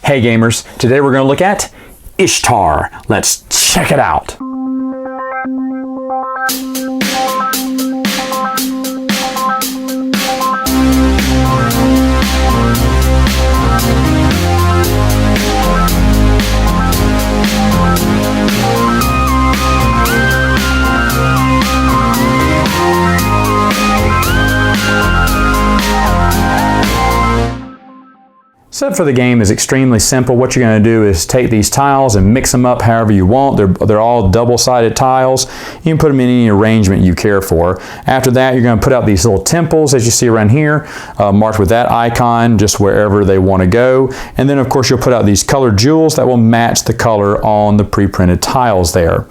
Hey gamers, today we're going to look at Ishtar. Let's check it out. Setup for the game is extremely simple. What you're going to do is take these tiles and mix them up however you want. They're all double-sided tiles. You can put them in any arrangement you care for. After that, you're going to put out these little temples, as you see around here, marked with that icon, just wherever they want to go. And then, of course, you'll put out these colored jewels that will match the color on the pre-printed tiles there.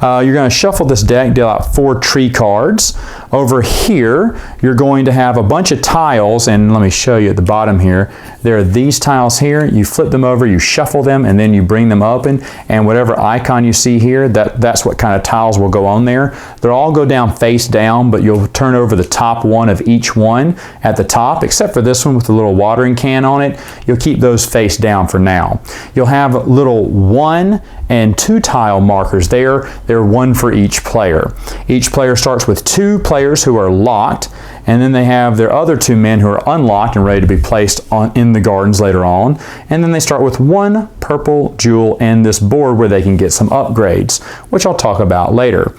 You're going to shuffle this deck, deal out 4 tree cards. Over here, you're going to have a bunch of tiles, and let me show you at the bottom here. There are these tiles here. You flip them over, you shuffle them, and then you bring them open, and whatever icon you see here, that's what kind of tiles will go on there. They'll all go down face down, but you'll turn over the top one of each one at the top, except for this one with the little watering can on it. You'll keep those face down for now. You'll have little 1 and 2 tile markers there. They're 1 for each player. Each player starts with 2 players who are locked, and then they have their other 2 men who are unlocked and ready to be placed in the gardens later on. And then they start with 1 purple jewel and this board where they can get some upgrades, which I'll talk about later.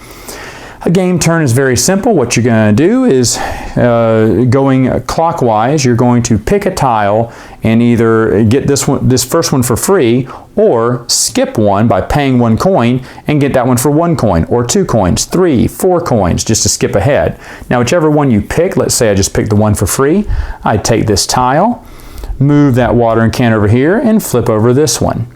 A game turn is very simple. What you're going to do is, going clockwise, you're going to pick a tile and either get this first one for free, or skip one by paying 1 coin and get that one for 1 coin, or 2 coins, 3, 4 coins, just to skip ahead. Now, whichever one you pick, let's say I just picked the one for free, I take this tile, move that watering can over here, and flip over this one.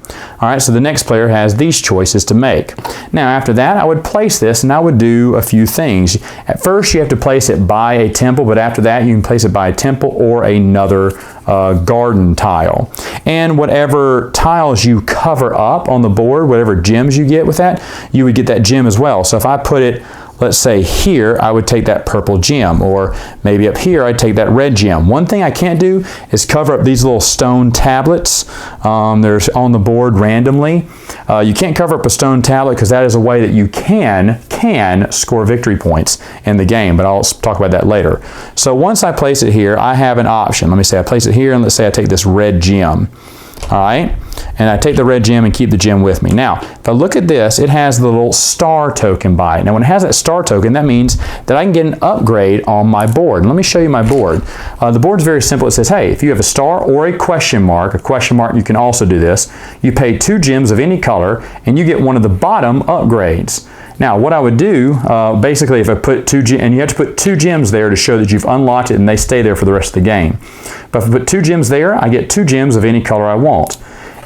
All right, so the next player has these choices to make. Now, after that, I would place this, and I would do a few things. At first, you have to place it by a temple, but after that, you can place it by a temple or another garden tile. And whatever tiles you cover up on the board, whatever gems you get with that, you would get that gem as well. So if I put it, let's say here, I would take that purple gem, or maybe up here, I'd take that red gem. One thing I can't do is cover up these little stone tablets. There's on the board randomly. You can't cover up a stone tablet because that is a way that you can score victory points in the game, but I'll talk about that later. So once I place it here, I have an option. Let me say I place it here, and let's say I take this red gem. All right, and I take the red gem and keep the gem with me. Now, if I look at this, it has the little star token by it. Now, when it has that star token, that means that I can get an upgrade on my board. And let me show you my board. The board's very simple. It says, hey, if you have a star or a question mark, you can also do this. You pay 2 gems of any color, and you get one of the bottom upgrades. Now, what I would do, basically, if I put 2 gems, and you have to put 2 gems there to show that you've unlocked it, and they stay there for the rest of the game. But if I put 2 gems there, I get 2 gems of any color I want.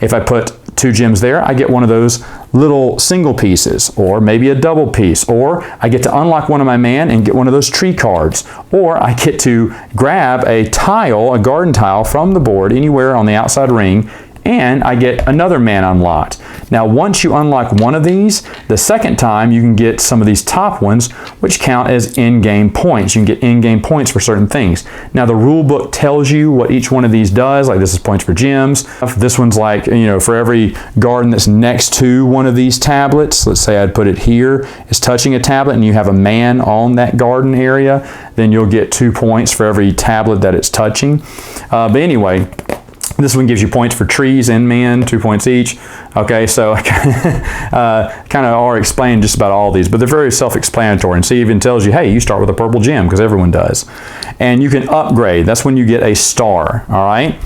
If I put 2 gems there, I get one of those little single pieces, or maybe a double piece, or I get to unlock one of my man and get one of those tree cards, or I get to grab a tile, a garden tile from the board anywhere on the outside ring, and I get another man unlocked. Now, once you unlock one of these, the second time you can get some of these top ones, which count as in-game points. You can get in-game points for certain things. Now, the rule book tells you what each one of these does. Like, this is points for gems. This one's like, for every garden that's next to one of these tablets, let's say I'd put it here, it's touching a tablet, and you have a man on that garden area, then you'll get 2 points for every tablet that it's touching. But anyway, this one gives you points for trees and man, 2 points each. Okay, so I kind of already explained just about all these, but they're very self-explanatory. And see, it even tells you, hey, you start with a purple gem, because everyone does. And you can upgrade. That's when you get a star, all right?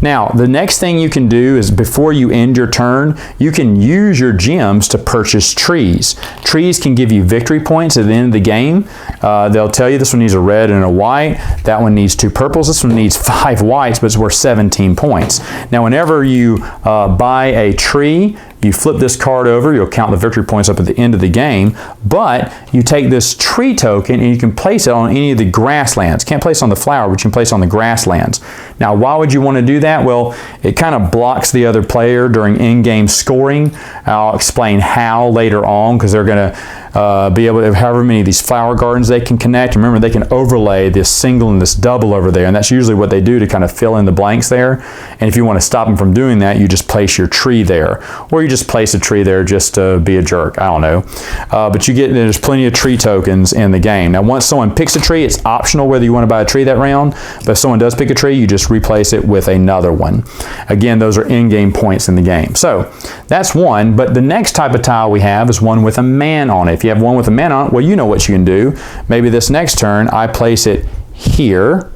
Now, the next thing you can do is, before you end your turn, you can use your gems to purchase trees. Trees can give you victory points at the end of the game. They'll tell you this one needs a red and a white. That one needs 2 purples. This one needs 5 whites, but it's worth 17 points. Now, whenever you buy a tree, you flip this card over, you'll count the victory points up at the end of the game, but you take this tree token and you can place it on any of the grasslands. Can't place it on the flower, but you can place it on the grasslands. Now, why would you want to do that? Well, it kind of blocks the other player during in-game scoring. I'll explain how later on, because they're going to be able to, however many of these flower gardens they can connect. Remember, they can overlay this single and this double over there, and that's usually what they do to kind of fill in the blanks there. And if you want to stop them from doing that, you just place your tree there, or you just place a tree there just to be a jerk. I don't know. But there's plenty of tree tokens in the game. Now, once someone picks a tree, it's optional whether you want to buy a tree that round, but if someone does pick a tree, you just replace it with another one. Again, those are in-game points in the game. So that's one, but the next type of tile we have is one with a man on it. If you have one with a man on it, well, you know what you can do. Maybe this next turn, I place it here,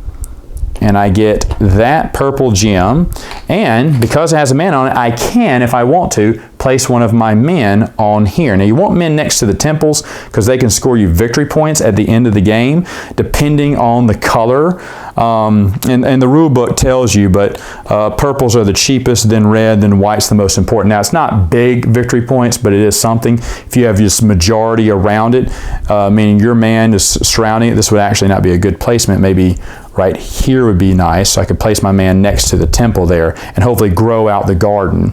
and I get that purple gem, and because it has a man on it, I can, if I want to, place one of my men on here. Now, you want men next to the temples because they can score you victory points at the end of the game, depending on the color. And the rule book tells you, but purples are the cheapest, then red, then white's the most important. Now, it's not big victory points, but it is something. If you have this majority around it, meaning your man is surrounding it, this would actually not be a good placement. Maybe right here would be nice, so I could place my man next to the temple there and hopefully grow out the garden.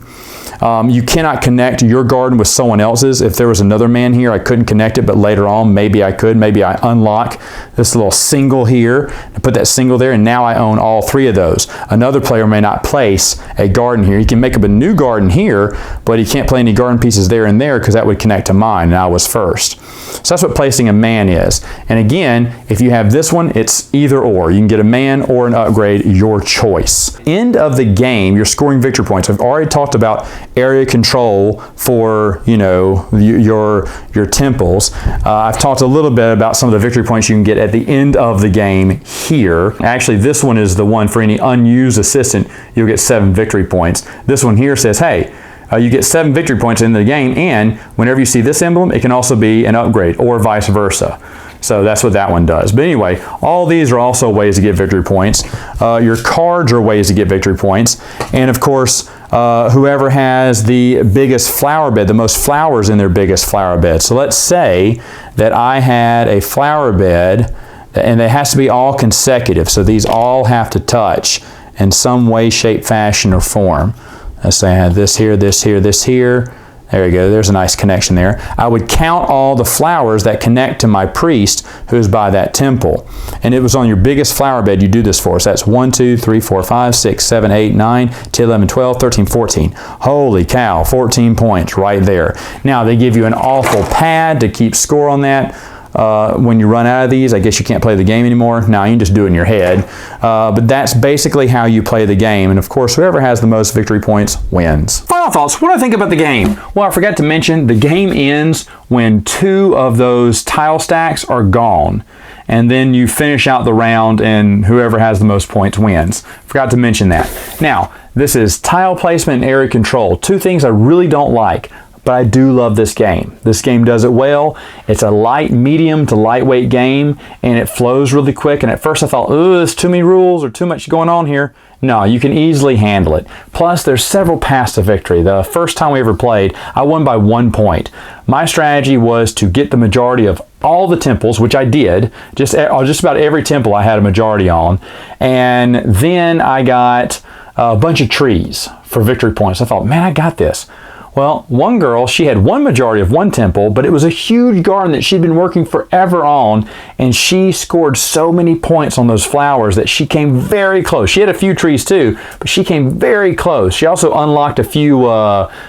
You cannot connect your garden with someone else's. If there was another man here, I couldn't connect it, but later on, maybe I could. Maybe I unlock this little single here and put that single there, and now I own all three of those. Another player may not place a garden here. He can make up a new garden here, but he can't play any garden pieces there and there because that would connect to mine, and I was first. So that's what placing a man is. And again, if you have this one, it's either or. You can get a man or an upgrade, your choice. End of the game, you're scoring victory points. I've already talked about area control for, you know, your temples. I've talked a little bit about some of the victory points you can get at the end of the game here. Actually, this one is the one for any unused assistant. You'll get 7 victory points. This one here says, hey, you get 7 victory points in the game, and whenever you see this emblem, it can also be an upgrade, or vice versa. So that's what that one does. But anyway, all these are also ways to get victory points. Your cards are ways to get victory points. And of course, whoever has the biggest flower bed, the most flowers in their biggest flower bed. So let's say that I had a flower bed, and it has to be all consecutive. So these all have to touch in some way, shape, fashion, or form. Let's say I had this here, this here, this here. There you go. There's a nice connection there. I would count all the flowers that connect to my priest who's by that temple. And it was on your biggest flower bed you do this for. So that's 1, 2, 3, 4, 5, 6, 7, 8, 9, 10, 11, 12, 13, 14. Holy cow, 14 points right there. Now, they give you an awful pad to keep score on that. When you run out of these, I guess you can't play the game anymore. Now you can just do it in your head. But that's basically how you play the game. And of course, whoever has the most victory points wins. Final thoughts. What do I think about the game? Well, I forgot to mention the game ends when 2 of those tile stacks are gone. And then you finish out the round and whoever has the most points wins. Forgot to mention that. Now, this is tile placement and area control. 2 things I really don't like. But I do love this game. This game does it well. It's a light, medium to lightweight game, and it flows really quick. And at first I thought, ooh, there's too many rules or too much going on here. No, you can easily handle it. Plus, there's several paths to victory. The first time we ever played, I won by 1 point. My strategy was to get the majority of all the temples, which I did. Just about every temple I had a majority on. And then I got a bunch of trees for victory points. I thought, man, I got this. Well, one girl, she had one majority of one temple, but it was a huge garden that she'd been working forever on, and she scored so many points on those flowers that she came very close. She had a few trees too, but she came very close. She also unlocked a few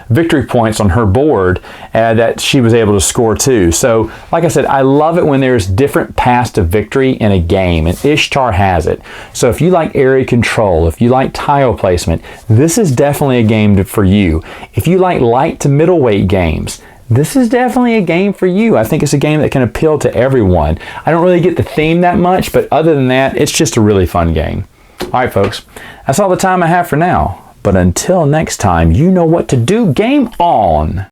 victory points on her board that she was able to score too. So, like I said, I love it when there's different paths to victory in a game, and Ishtar has it. So if you like area control, if you like tile placement, this is definitely a game for you. If you like light to middleweight games, this is definitely a game for you. I think it's a game that can appeal to everyone. I don't really get the theme that much, but other than that, it's just a really fun game. All right, folks, that's all the time I have for now. But until next time, you know what to do. Game on!